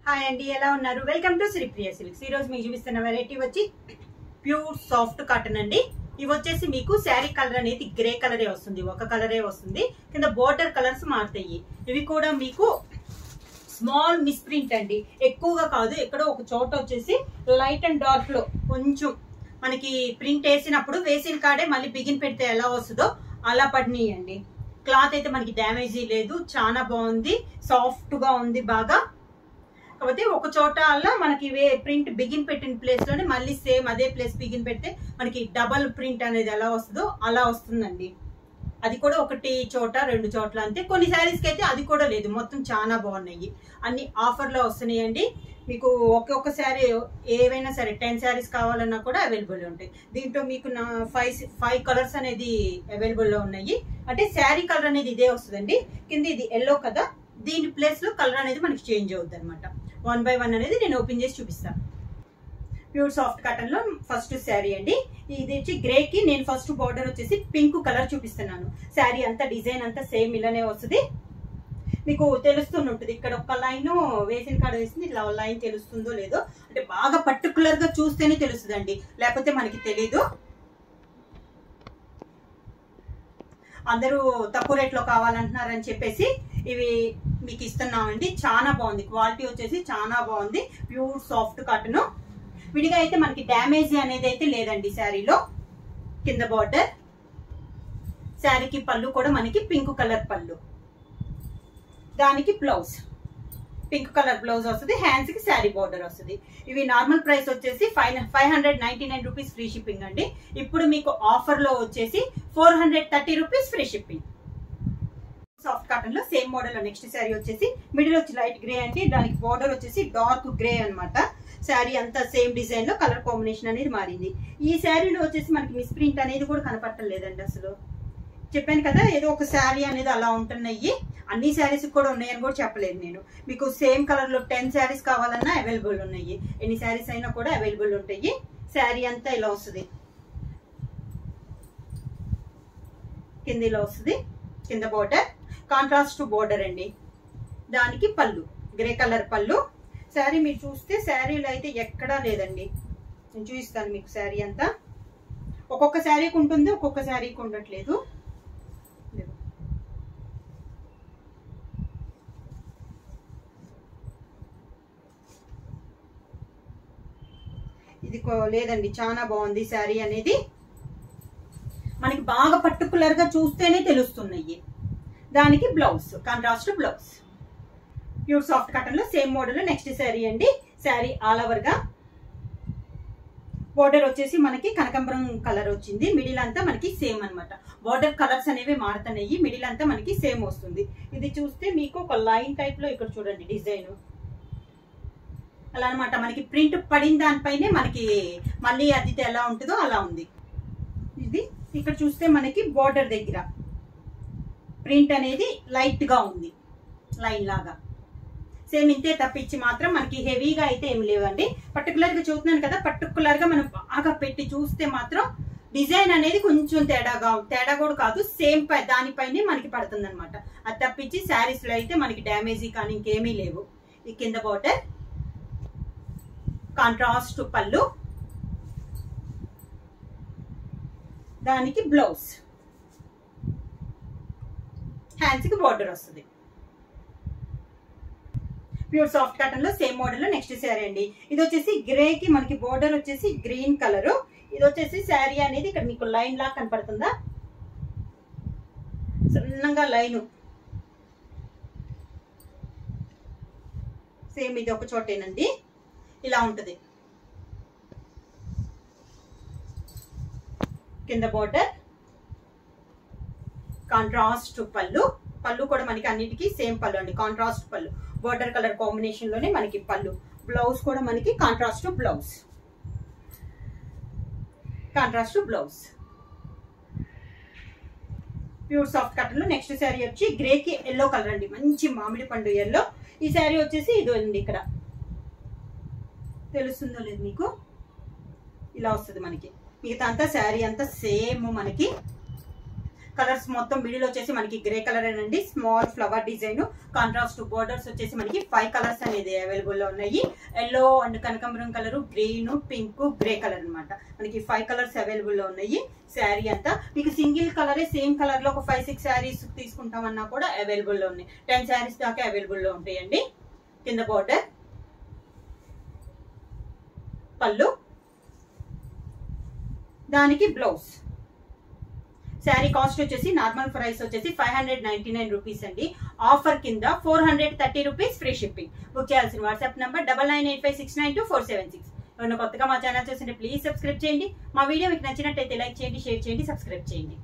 Hi అండి, ఎలా ఉన్నారు? Welcome to Sripriya silks. ఈ రోజు మీకు చూపిస్తున్న వెరైటీ వచ్చి ప్యూర్ సాఫ్ట్ కాటన్ అండి. ఇవి వచ్చేసి మీకు శారీ కలర్ అనేది గ్రే కలరే వస్తుంది, ఒక కలరే వస్తుంది. కింద బోర్డర్ కలర్స్ మారుతాయి. ఇవి కూడా మీకు స్మాల్ మిస్ ప్రింట్ అండి, ఎక్కువగా కాదు. ఎక్కడో ఒక చోట వచ్చేసి లైట్ అండ్ డార్క్ లో కొంచెం మనకి ప్రింట్ వేసినప్పుడు వేసిన కాడే మళ్ళీ బిగిన్ పెడితే ఎలా వస్తుందో అలా పడినాయండి. క్లాత్ అయితే మనకి డ్యామేజీ లేదు, చాలా బాగుంది, సాఫ్ట్ గా ఉంది బాగా. కాకపోతే ఒక చోట అలా మనకి ప్రింట్ బిగిన్ పెట్టిన ప్లేస్ లోనే మళ్ళీ సేమ్ అదే ప్లేస్ బిగిన్ పెడితే మనకి డబల్ ప్రింట్ అనేది ఎలా వస్తుందో అలా వస్తుందండి. అది కూడా ఒకటి చోట రెండు చోట్ల అంతే. కొన్ని శారీస్ కి అయితే అది కూడా లేదు, మొత్తం చాలా బాగున్నాయి. అన్ని ఆఫర్ లో వస్తున్నాయండి. మీకు ఒక్కొక్క శారీ ఏవైనా సరే 10 శారీస్ కావాలన్నా కూడా అవైలబుల్ ఉంటాయి. దీంట్లో మీకు 5 కలర్స్ అనేది అవైలబుల్ లో ఉన్నాయి. అంటే శారీ కలర్ అనేది ఇదే వస్తుందండి. కింద ఇది ఎల్లో కదా, దీని ప్లేస్ లో కలర్ అనేది మనకి చేంజ్ అవుతుంది అనమాట. 1 by 1 అనేది నేను ఓపెన్ చేసి చూపిస్తాను. ప్యూర్ సాఫ్ట్ కాటన్ లో ఫస్ట్ శారీ అండి. ఇది వచ్చి గ్రే కి నేను ఫస్ట్ బార్డర్ వచ్చేసి పింక్ కలర్ చూపిస్తున్నాను. శారీ అంతా డిజైన్ అంతా సేమ్ ఇలానే వస్తుంది. మీకు తెలుస్తుంటుంది, ఇక్కడ ఒక లైన్ వేసిన కాడ వేసింది, ఇట్లా లైన్ తెలుస్తుందో లేదో, అంటే బాగా పర్టికులర్ గా చూస్తేనే తెలుస్తుంది అండి, లేకపోతే మనకి తెలీదు. అందరూ తక్కువ రేట్ లో కావాలంటున్నారని చెప్పేసి ఇవి మీకు ఇస్తున్నామండి. చాలా బాగుంది, క్వాలిటీ వచ్చేసి చాలా బాగుంది. Pure soft cotton. విడిగా అయితే మనకి డ్యామేజ్ అనేది అయితే లేదండి శారీలో. కింద బార్డర్, శారీకి పళ్ళు కూడా మనకి పింక్ కలర్ పళ్ళు, దానికి బ్లౌజ్ పింక్ కలర్ బ్లౌజ్ వస్తుంది. హ్యాండ్స్ కి శారీ బార్డర్ వస్తుంది. ఇవి నార్మల్ ప్రైస్ వచ్చేసి 599 రూపీస్ ఫ్రీ షిప్పింగ్ అండి. ఇప్పుడు మీకు ఆఫర్ లో వచ్చేసి 430 rupees free shipping. Soft cotton లో సేమ్ మోడల్ లో నెక్స్ట్ శారీ వచ్చేసి మిడిల్ వచ్చి లైట్ గ్రే అండి, దానికి బార్డర్ వచ్చేసి డార్క్ గ్రే అనమాట. శారీ అంతా సేమ్ డిజైన్ లో కలర్ కాంబినేషన్ అనేది మారింది. ఈ శారీలో వచ్చేసి మనకి మిస్ ప్రింట్ అనేది కూడా కనపడటం లేదండి. అసలు చెప్పాను కదా, ఏదో ఒక శారీ అనేది అలా ఉంటున్నాయి. అన్ని శారీస్ కూడా ఉన్నాయని కూడా చెప్పలేదు నేను. మీకు సేమ్ కలర్ లో 10 శారీస్ కావాలన్నా అవైలబుల్ ఉన్నాయి. ఎన్ని శారీస్ అయినా కూడా అవైలబుల్ ఉంటాయి. శారీ అంతా ఇలా వస్తుంది, కింద ఇలా వస్తుంది. కింద బోర్డర్ కాంట్రాస్ట్ బోర్డర్ అండి, దానికి పళ్ళు గ్రే కలర్ పళ్ళు. శారీ మీరు చూస్తే శారీలో అయితే ఎక్కడా లేదండి. నేను చూపిస్తాను మీకు. శారీ అంతా ఒక్కొక్క శారీకి ఉంటుంది, ఒక్కొక్క శారీకి ఉండట్లేదు. ఇది లేదండి, చాలా బాగుంది శారీ అనేది. మనకి బాగా పర్టికులర్ గా చూస్తేనే తెలుస్తున్నాయి. దానికి blouse contrast blouse. Pure soft cotton లో సేమ్ మోడల్ లో నెక్స్ట్ శారీ అండి. శారీ ఆల్ ఓవర్ గా బోర్డర్ వచ్చేసి మనకి కనకాంబరం కలర్ వచ్చింది. మిడిల్ అంతా మనకి సేమ్ అనమాట. బోర్డర్ కలర్స్ అనేవి మారుతున్నాయి. మిడిల్ అంతా మనకి సేమ్ వస్తుంది. ఇది చూస్తే మీకు ఒక లైన్ టైప్ లో ఇక్కడ చూడండి డిజైన్ అలా అనమాట. మనకి ప్రింట్ పడిన దానిపైనే మనకి మళ్ళీ అది ఎలా ఉంటుందో అలా ఉంది. ఇది ఇక్కడ చూస్తే మనకి బోర్డర్ దగ్గర ప్రింట్ అనేది లైట్ గా ఉంది, లైన్ లాగా. సేమ్ ఇంతే తప్పించి మాత్రం మనకి హెవీగా అయితే ఏం లేవండి. పర్టికులర్ గా చూస్తున్నాను కదా, పర్టికులర్ గా మనం బాగా పెట్టి చూస్తే మాత్రం డిజైన్ అనేది కొంచెం తేడా కూడా కాదు, సేమ్ దానిపైనే మనకి పడుతుంది అనమాట. అది తప్పించి శారీస్ లో అయితే మనకి డ్యామేజీ కానీ ఇంకేమీ లేవు. ఈ కింద బోర్డర్ కాంట్రాస్ట్ పళ్ళు, దానికి బ్లౌజ్, హ్యాండ్స్ కి బార్డర్ వస్తుంది. ప్యూర్ సాఫ్ట్ కాటన్ లో సేమ్ మోడల్ లో నెక్స్ట్ శారీ అండి. ఇది వచ్చేసి గ్రే కి మనకి బోర్డర్ వచ్చేసి గ్రీన్ కలర్. ఇది వచ్చేసి శారీ అనేది ఇక్కడ మీకు లైన్ లా కనపడుతుందా, సన్నగా లైన్. సేమ్ ఇది ఒక చోటేనండి, ఇలా ఉంటది. కింద బోర్డర్ కాంట్రాస్ట్ పళ్ళు, పళ్ళు కూడా మనకి అన్నిటికీ సేమ్ పళ్ళు అండి, కాంట్రాస్ట్ పళ్ళు. బోర్డర్ కలర్ కాంబినేషన్ లోనే మనకి పళ్ళు. బ్లౌజ్ కూడా మనకి contrast blouse, contrast blouse. Pure soft cotton లో నెక్స్ట్ శారీ వచ్చి గ్రే కి ఎల్లో కలర్ అండి, మంచి మామిడి పండు ఎల్లో. ఈ శారీ వచ్చేసి ఇది అండి, ఇక్కడ తెలుస్తుందో లేదు మీకు, ఇలా వస్తుంది మనకి. మిగతా అంతా శారీ అంతా సేమ్ మనకి కలర్స్ మొత్తం మిడిల్ వచ్చేసి మనకి గ్రే కలర్ అండి, small flower design, contrast borders వచ్చేసి మనకి 5 కలర్స్ అనేది అవైలబుల్ లో ఉన్నాయి. ఎల్లో అండ్ కనకాంబరం colour, green, pink, grey colour అన్నమాట. మనకి 5 కలర్స్ అవైలబుల్ లో ఉన్నాయి. శారీ అంతా మీకు సింగిల్ కలరే సేమ్ కలర్ లో ఒక 5-6 శారీస్ తీసుకుంటామన్నా కూడా అవైలబుల్ లో ఉన్నాయి. 10 శారీస్ దాకా అవైలబుల్ లో ఉంటాయండి. కింద బోర్డర్, పళ్ళు, దానికి బ్లౌజ్. శారీ కాస్ట్ వచ్చేసి నార్మల్ ప్రైస్ వచ్చేసి 599 రూపీస్ అండి. ఆఫర్ కింద 430 రూపీస్ ఫ్రీ షిప్పింగ్. బుక్ చేయాల్సిన వాట్సాప్ నంబర్ 9985692476. ఎవరైనా కొత్తగా మా ఛానల్ చూస్తుంటే ప్లీజ్ సబ్స్క్రైబ్ చేయండి. మా వీడియో మీకు నచ్చినట్టయితే లైక్ చేయండి, షేర్ చేయండి, సబ్స్క్రైబ్ చేయండి.